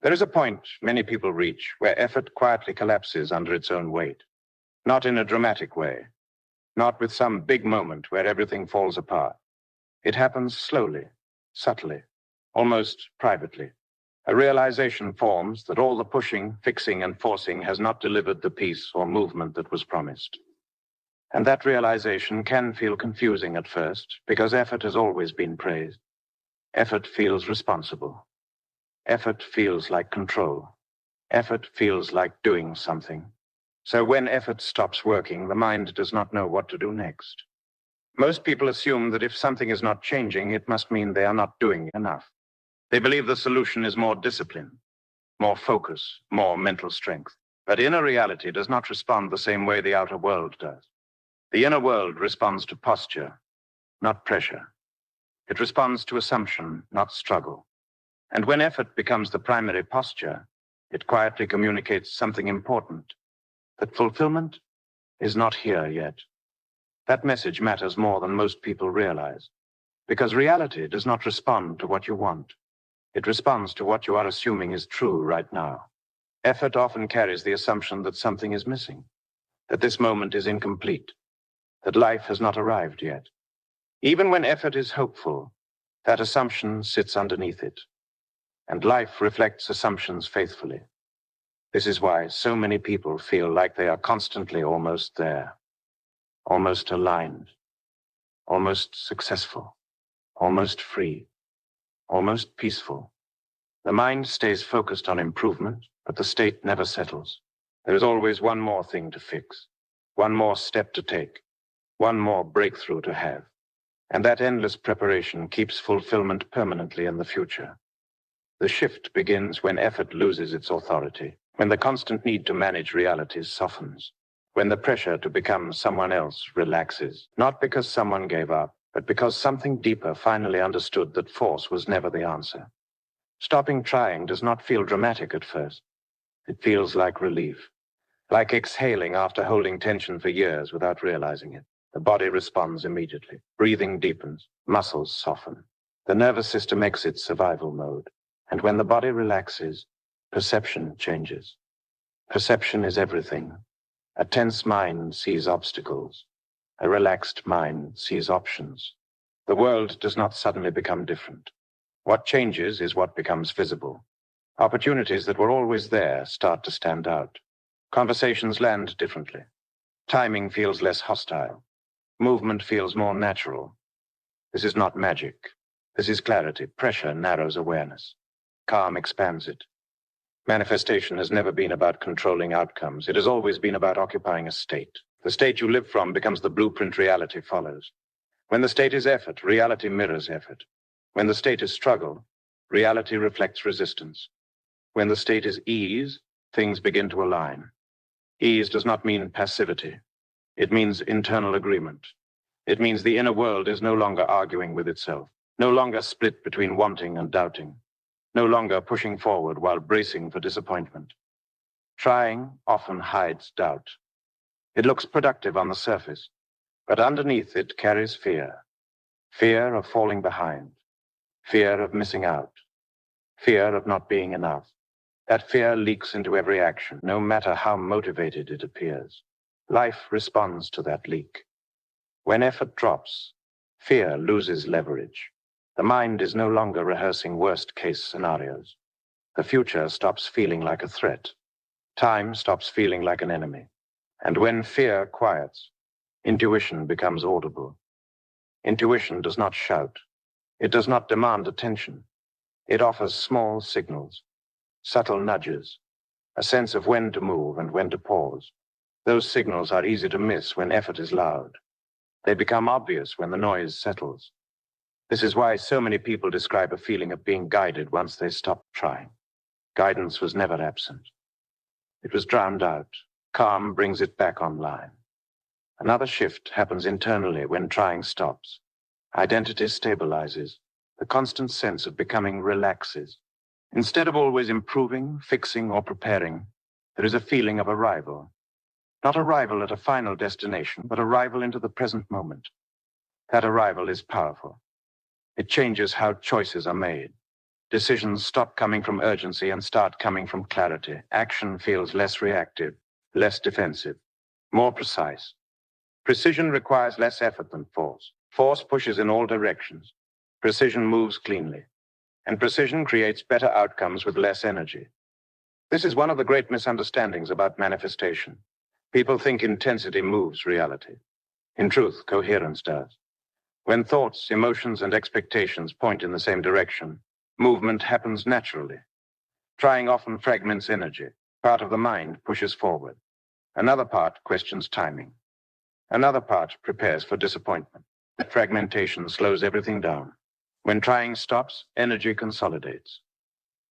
There is a point many people reach where effort quietly collapses under its own weight, not in a dramatic way, not with some big moment where everything falls apart. It happens slowly, subtly, almost privately. A realization forms that all the pushing, fixing, and forcing has not delivered the peace or movement that was promised. And that realization can feel confusing at first because effort has always been praised. Effort feels responsible. Effort feels like control. Effort feels like doing something. So when effort stops working, the mind does not know what to do next. Most people assume that if something is not changing, it must mean they are not doing enough. They believe the solution is more discipline, more focus, more mental strength. But inner reality does not respond the same way the outer world does. The inner world responds to posture, not pressure. It responds to assumption, not struggle. And when effort becomes the primary posture, it quietly communicates something important, that fulfillment is not here yet. That message matters more than most people realize, because reality does not respond to what you want. It responds to what you are assuming is true right now. Effort often carries the assumption that something is missing, that this moment is incomplete, that life has not arrived yet. Even when effort is hopeful, that assumption sits underneath it. And life reflects assumptions faithfully. This is why so many people feel like they are constantly almost there, almost aligned, almost successful, almost free, almost peaceful. The mind stays focused on improvement, but the state never settles. There is always one more thing to fix, one more step to take, one more breakthrough to have. And that endless preparation keeps fulfillment permanently in the future. The shift begins when effort loses its authority, when the constant need to manage realities softens, when the pressure to become someone else relaxes, not because someone gave up, but because something deeper finally understood that force was never the answer. Stopping trying does not feel dramatic at first. It feels like relief, like exhaling after holding tension for years without realizing it. The body responds immediately. Breathing deepens, muscles soften. The nervous system exits survival mode. And when the body relaxes, perception changes. Perception is everything. A tense mind sees obstacles. A relaxed mind sees options. The world does not suddenly become different. What changes is what becomes visible. Opportunities that were always there start to stand out. Conversations land differently. Timing feels less hostile. Movement feels more natural. This is not magic. This is clarity. Pressure narrows awareness. Calm expands it. Manifestation has never been about controlling outcomes. It has always been about occupying a state. The state you live from becomes the blueprint reality follows. When the state is effort, reality mirrors effort. When the state is struggle, reality reflects resistance. When the state is ease, things begin to align. Ease does not mean passivity. It means internal agreement. It means the inner world is no longer arguing with itself, no longer split between wanting and doubting, no longer pushing forward while bracing for disappointment. Trying often hides doubt. It looks productive on the surface, but underneath it carries fear. Fear of falling behind, fear of missing out, fear of not being enough. That fear leaks into every action, no matter how motivated it appears. Life responds to that leak. When effort drops, fear loses leverage. The mind is no longer rehearsing worst-case scenarios. The future stops feeling like a threat. Time stops feeling like an enemy. And when fear quiets, intuition becomes audible. Intuition does not shout. It does not demand attention. It offers small signals, subtle nudges, a sense of when to move and when to pause. Those signals are easy to miss when effort is loud. They become obvious when the noise settles. This is why so many people describe a feeling of being guided once they stop trying. Guidance was never absent. It was drowned out. Calm brings it back online. Another shift happens internally when trying stops. Identity stabilizes. The constant sense of becoming relaxes. Instead of always improving, fixing, or preparing, there is a feeling of arrival. Not arrival at a final destination, but arrival into the present moment. That arrival is powerful. It changes how choices are made. Decisions stop coming from urgency and start coming from clarity. Action feels less reactive, less defensive, more precise. Precision requires less effort than force. Force pushes in all directions. Precision moves cleanly. And precision creates better outcomes with less energy. This is one of the great misunderstandings about manifestation. People think intensity moves reality. In truth, coherence does. When thoughts, emotions, and expectations point in the same direction, movement happens naturally. Trying often fragments energy. Part of the mind pushes forward. Another part questions timing. Another part prepares for disappointment. That fragmentation slows everything down. When trying stops, energy consolidates.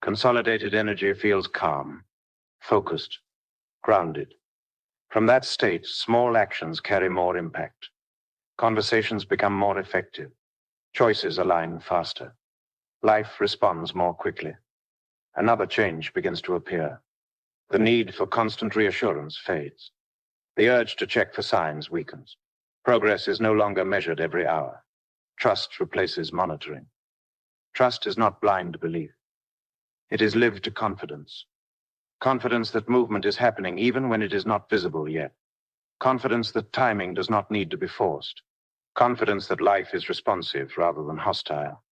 Consolidated energy feels calm, focused, grounded. From that state, small actions carry more impact. Conversations become more effective. Choices align faster. Life responds more quickly. Another change begins to appear. The need for constant reassurance fades. The urge to check for signs weakens. Progress is no longer measured every hour. Trust replaces monitoring. Trust is not blind belief. It is lived confidence. Confidence that movement is happening even when it is not visible yet. Confidence that timing does not need to be forced. Confidence that life is responsive rather than hostile.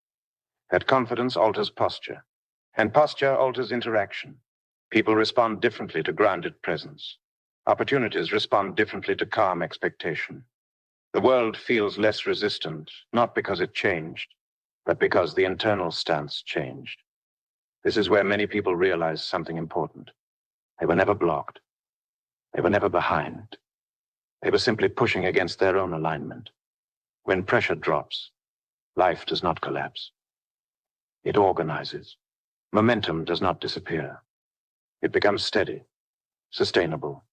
That confidence alters posture, and posture alters interaction. People respond differently to grounded presence. Opportunities respond differently to calm expectation. The world feels less resistant, not because it changed, but because the internal stance changed. This is where many people realize something important. They were never blocked. They were never behind. They were simply pushing against their own alignment. When pressure drops, life does not collapse. It organizes. Momentum does not disappear. It becomes steady, sustainable,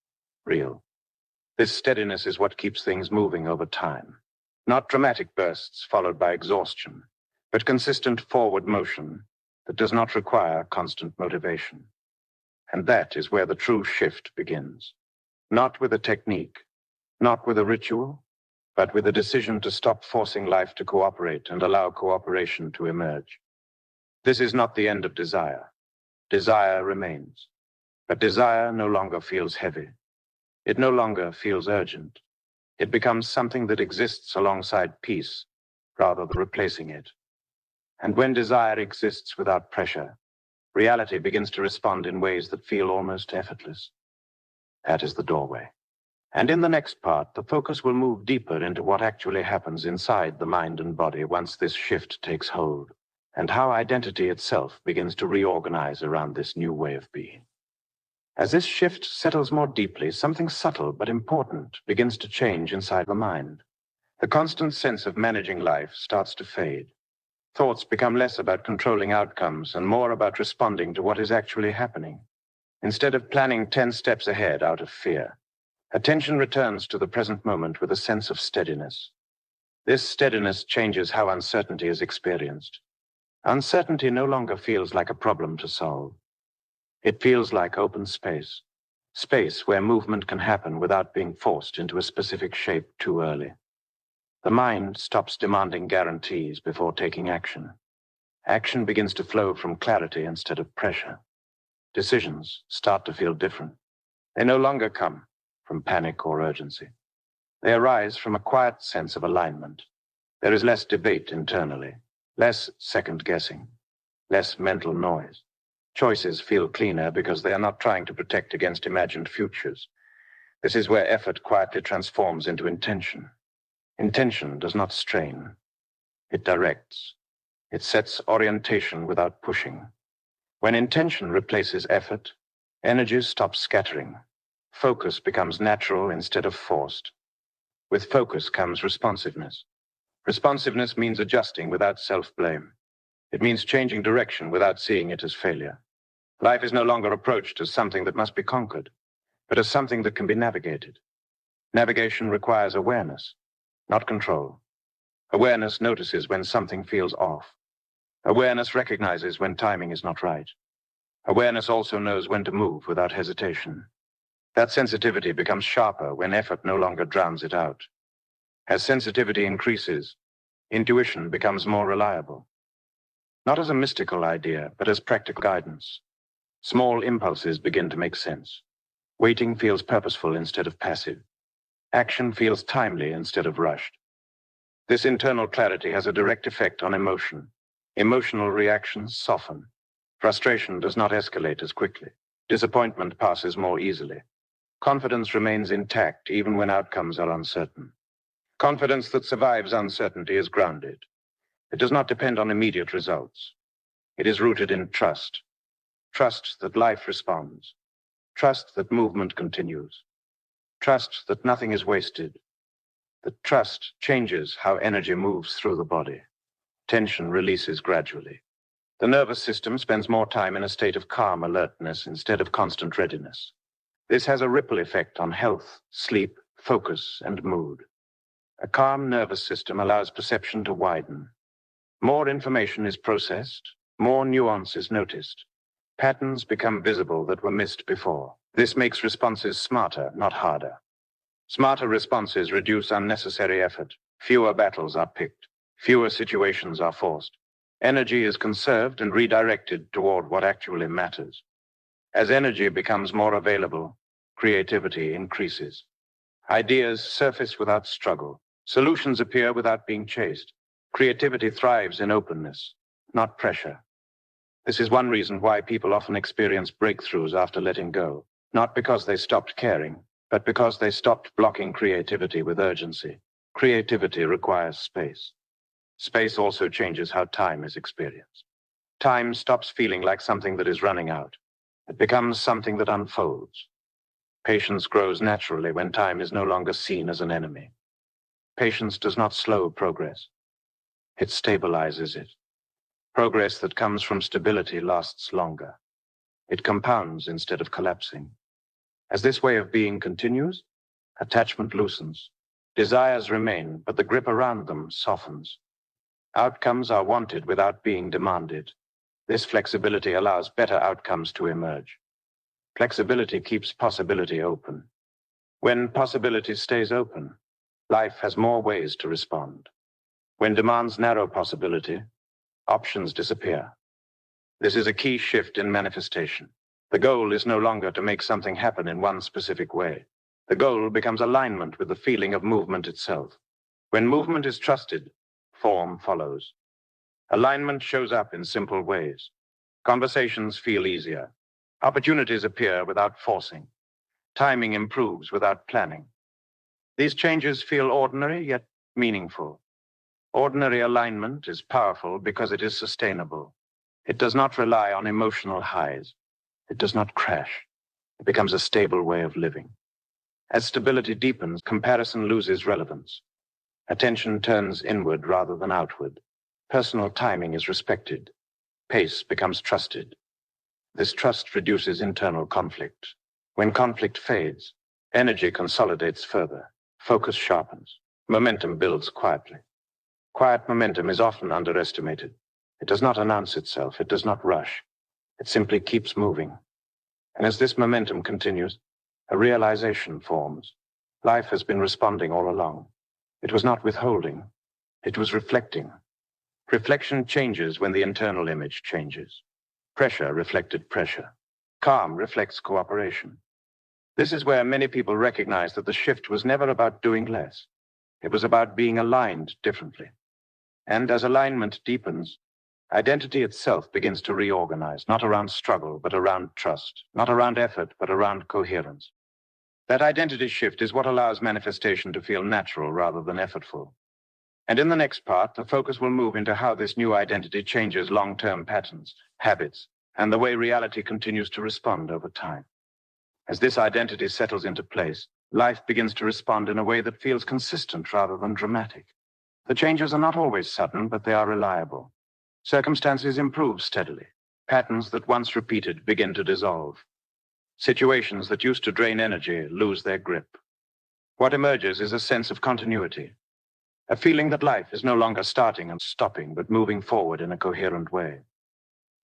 real. This steadiness is what keeps things moving over time. Not dramatic bursts followed by exhaustion, but consistent forward motion that does not require constant motivation. And that is where the true shift begins. Not with a technique, not with a ritual, but with a decision to stop forcing life to cooperate and allow cooperation to emerge. This is not the end of desire. Desire remains. But desire no longer feels heavy. It no longer feels urgent. It becomes something that exists alongside peace rather than replacing it. And when desire exists without pressure, reality begins to respond in ways that feel almost effortless. That is the doorway. And in the next part, the focus will move deeper into what actually happens inside the mind and body once this shift takes hold, and how identity itself begins to reorganize around this new way of being. As this shift settles more deeply, something subtle but important begins to change inside the mind. The constant sense of managing life starts to fade. Thoughts become less about controlling outcomes and more about responding to what is actually happening. Instead of planning 10 steps ahead out of fear, attention returns to the present moment with a sense of steadiness. This steadiness changes how uncertainty is experienced. Uncertainty no longer feels like a problem to solve. It feels like open space, space where movement can happen without being forced into a specific shape too early. The mind stops demanding guarantees before taking action. Action begins to flow from clarity instead of pressure. Decisions start to feel different. They no longer come from panic or urgency. They arise from a quiet sense of alignment. There is less debate internally, less second-guessing, less mental noise. Choices feel cleaner because they are not trying to protect against imagined futures. This is where effort quietly transforms into intention. Intention does not strain. It directs. It sets orientation without pushing. When intention replaces effort, energies stop scattering. Focus becomes natural instead of forced. With focus comes responsiveness. Responsiveness means adjusting without self-blame. It means changing direction without seeing it as failure. Life is no longer approached as something that must be conquered, but as something that can be navigated. Navigation requires awareness, not control. Awareness notices when something feels off. Awareness recognizes when timing is not right. Awareness also knows when to move without hesitation. That sensitivity becomes sharper when effort no longer drowns it out. As sensitivity increases, intuition becomes more reliable. not as a mystical idea, but as practical guidance. Small impulses begin to make sense. Waiting feels purposeful instead of passive. Action feels timely instead of rushed. This internal clarity has a direct effect on emotion. Emotional reactions soften. Frustration does not escalate as quickly. Disappointment passes more easily. Confidence remains intact even when outcomes are uncertain. Confidence that survives uncertainty is grounded. It does not depend on immediate results. It is rooted in trust. Trust that life responds. Trust that movement continues. Trust that nothing is wasted. That trust changes how energy moves through the body. Tension releases gradually. The nervous system spends more time in a state of calm alertness instead of constant readiness. This has a ripple effect on health, sleep, focus, and mood. A calm nervous system allows perception to widen. More information is processed, more nuance is noticed. Patterns become visible that were missed before. This makes responses smarter, not harder. Smarter responses reduce unnecessary effort. Fewer battles are picked. Fewer situations are forced. Energy is conserved and redirected toward what actually matters. As energy becomes more available, creativity increases. Ideas surface without struggle. Solutions appear without being chased. Creativity thrives in openness, not pressure. This is one reason why people often experience breakthroughs after letting go, not because they stopped caring, but because they stopped blocking creativity with urgency. Creativity requires space. Space also changes how time is experienced. Time stops feeling like something that is running out. It becomes something that unfolds. Patience grows naturally when time is no longer seen as an enemy. Patience does not slow progress. It stabilizes it. Progress that comes from stability lasts longer. It compounds instead of collapsing. As this way of being continues, attachment loosens. Desires remain, but the grip around them softens. Outcomes are wanted without being demanded. This flexibility allows better outcomes to emerge. Flexibility keeps possibility open. When possibility stays open, life has more ways to respond. When demands narrow possibility, options disappear. This is a key shift in manifestation. The goal is no longer to make something happen in one specific way. The goal becomes alignment with the feeling of movement itself. When movement is trusted, form follows. Alignment shows up in simple ways. Conversations feel easier. Opportunities appear without forcing. Timing improves without planning. These changes feel ordinary yet meaningful. Ordinary alignment is powerful because it is sustainable. It does not rely on emotional highs. It does not crash. It becomes a stable way of living. As stability deepens, comparison loses relevance. Attention turns inward rather than outward. Personal timing is respected. Pace becomes trusted. This trust reduces internal conflict. When conflict fades, energy consolidates further. Focus sharpens. Momentum builds quietly. Quiet momentum is often underestimated. It does not announce itself. It does not rush. It simply keeps moving. And as this momentum continues, a realization forms. Life has been responding all along. It was not withholding. It was reflecting. Reflection changes when the internal image changes. Pressure reflected pressure. Calm reflects cooperation. This is where many people recognize that the shift was never about doing less. It was about being aligned differently. And as alignment deepens, identity itself begins to reorganize, not around struggle, but around trust, not around effort, but around coherence. That identity shift is what allows manifestation to feel natural rather than effortful. And in the next part, the focus will move into how this new identity changes long-term patterns, habits, and the way reality continues to respond over time. As this identity settles into place, life begins to respond in a way that feels consistent rather than dramatic. The changes are not always sudden, but they are reliable. Circumstances improve steadily. Patterns that once repeated begin to dissolve. Situations that used to drain energy lose their grip. What emerges is a sense of continuity, a feeling that life is no longer starting and stopping, but moving forward in a coherent way.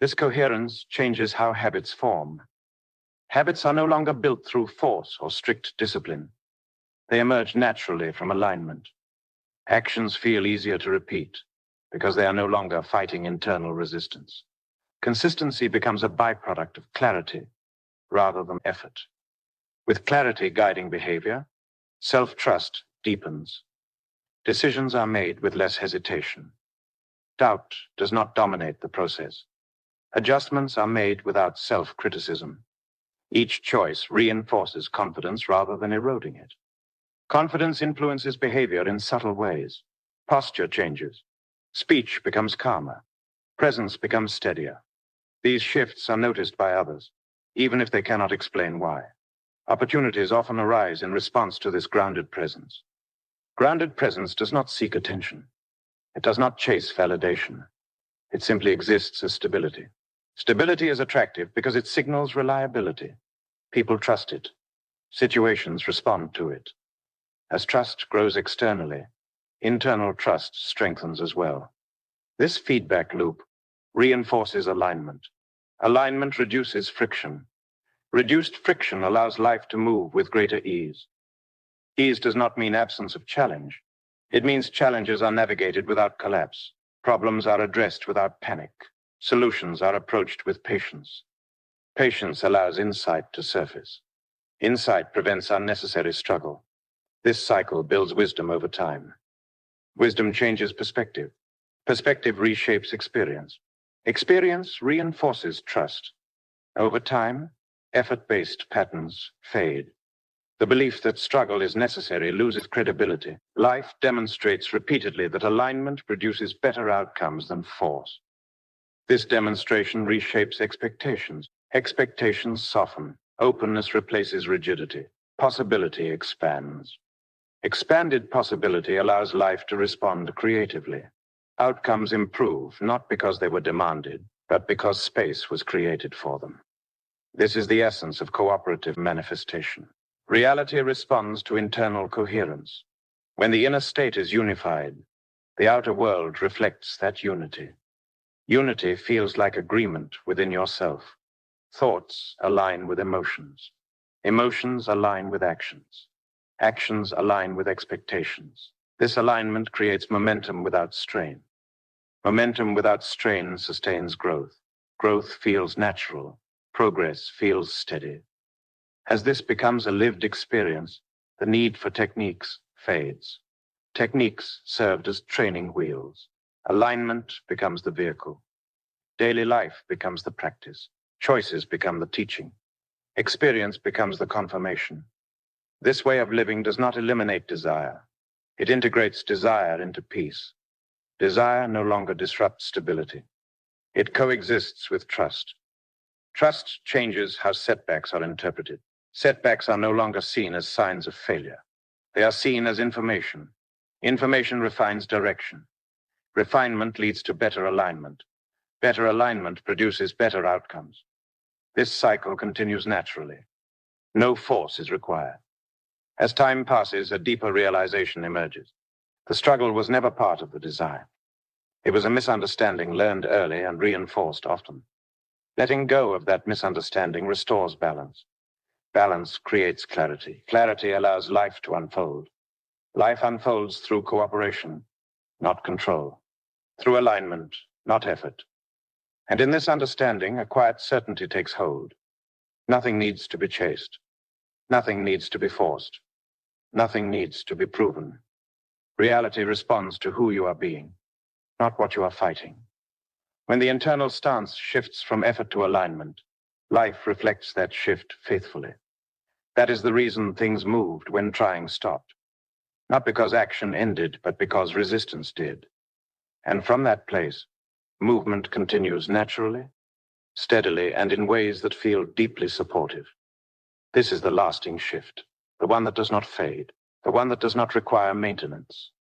This coherence changes how habits form. Habits are no longer built through force or strict discipline. They emerge naturally from alignment. Actions feel easier to repeat. because they are no longer fighting internal resistance. Consistency becomes a byproduct of clarity rather than effort. With clarity guiding behavior, self-trust deepens. Decisions are made with less hesitation. Doubt does not dominate the process. Adjustments are made without self-criticism. Each choice reinforces confidence rather than eroding it. Confidence influences behavior in subtle ways. Posture changes. Speech becomes calmer. Presence becomes steadier. These shifts are noticed by others, even if they cannot explain why. Opportunities often arise in response to this grounded presence. Grounded presence does not seek attention. It does not chase validation. It simply exists as stability. Stability is attractive because it signals reliability. People trust it. Situations respond to it. As trust grows externally, internal trust strengthens as well. This feedback loop reinforces alignment. Alignment reduces friction. Reduced friction allows life to move with greater ease. Ease does not mean absence of challenge. It means challenges are navigated without collapse. Problems are addressed without panic. Solutions are approached with patience. Patience allows insight to surface. Insight prevents unnecessary struggle. This cycle builds wisdom over time. Wisdom changes perspective. Perspective reshapes experience. Experience reinforces trust. Over time, effort-based patterns fade. The belief that struggle is necessary loses credibility. Life demonstrates repeatedly that alignment produces better outcomes than force. This demonstration reshapes expectations. Expectations soften. Openness replaces rigidity. Possibility expands. Expanded possibility allows life to respond creatively. Outcomes improve, not because they were demanded, but because space was created for them. This is the essence of cooperative manifestation. Reality responds to internal coherence. When the inner state is unified, the outer world reflects that unity. Unity feels like agreement within yourself. Thoughts align with emotions. Emotions align with actions. Actions align with expectations. This alignment creates momentum without strain. Momentum without strain sustains growth. Growth feels natural. Progress feels steady. As this becomes a lived experience, the need for techniques fades. Techniques served as training wheels. Alignment becomes the vehicle. Daily life becomes the practice. Choices become the teaching. Experience becomes the confirmation. This way of living does not eliminate desire. It integrates desire into peace. Desire no longer disrupts stability. It coexists with trust. Trust changes how setbacks are interpreted. Setbacks are no longer seen as signs of failure. They are seen as information. Information refines direction. Refinement leads to better alignment. Better alignment produces better outcomes. This cycle continues naturally. No force is required. As time passes, a deeper realization emerges. The struggle was never part of the design. It was a misunderstanding learned early and reinforced often. Letting go of that misunderstanding restores balance. Balance creates clarity. Clarity allows life to unfold. Life unfolds through cooperation, not control. Through alignment, not effort. And in this understanding, a quiet certainty takes hold. Nothing needs to be chased. Nothing needs to be forced. Nothing needs to be proven. Reality responds to who you are being, not what you are fighting. When the internal stance shifts from effort to alignment, life reflects that shift faithfully. That is the reason things moved when trying stopped. Not because action ended, but because resistance did. And from that place, movement continues naturally, steadily, and in ways that feel deeply supportive. This is the lasting shift, the one that does not fade, the one that does not require maintenance.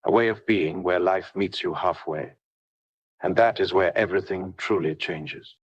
A way of being where life meets you halfway. And that is where everything truly changes.